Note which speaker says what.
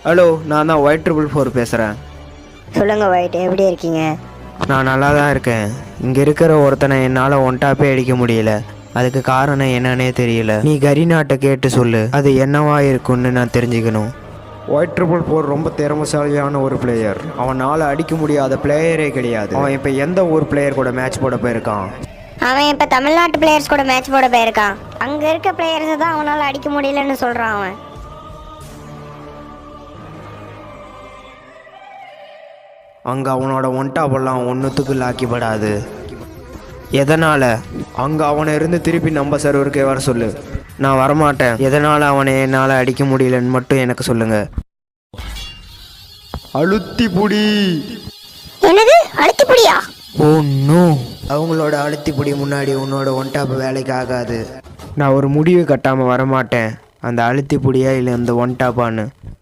Speaker 1: Hello, நான் தான் Y444 பேசுகிறேன்.
Speaker 2: சொல்லுங்க ஒயிட், எப்படி இருக்கீங்க?
Speaker 1: நான் நல்லா தான் இருக்கேன். இங்கே இருக்கிற ஒருத்தனை என்னால் ஒன்டாப்பே அடிக்க முடியல. அதுக்கு காரணம் என்னன்னே தெரியல. நீ கரிநாட்டை கேட்டு சொல்லு, அது என்னவா இருக்குன்னு நான் தெரிஞ்சுக்கணும். Y444 ரொம்ப திறமைசாலியான ஒரு பிளேயர். அவனால் அடிக்க முடியாத பிளேயரே கிடையாது. அவன் இப்போ எந்த ஒரு பிளேயர் கூட மேட்ச் போட போயிருக்கான்?
Speaker 2: அவன் இப்போ தமிழ்நாட்டு பிளேயர்ஸ் கூட மேட்ச் போட போயிருக்கான். அங்கே இருக்க பிளேயர்ஸை தான் அவனால் அடிக்க முடியலன்னு சொல்கிறான் அவன்.
Speaker 1: அங்கே அவனோட ஒன்டாப்பெல்லாம் ஒன்றுத்துக்கு லாக்கிப்படாது. எதனால்? அங்கே அவனை இருந்து திருப்பி நம்ம சர்வருக்கே வர சொல்லு. நான் வரமாட்டேன். எதனால் அவனை என்னால் அடிக்க முடியலன்னு மட்டும் எனக்கு சொல்லுங்க. அழுத்தி புடி.
Speaker 2: என்னது அழுத்திப்புடியா?
Speaker 1: ஓ நோ, அவங்களோட அழுத்திப்புடி முன்னாடி உன்னோட ஒன்டாப்பு வேலைக்கு ஆகாது. நான் ஒரு முடிவு கட்டாமல் வரமாட்டேன். அந்த அழுத்திப்புடியா இல்லை அந்த ஒன்டாப்பான்னு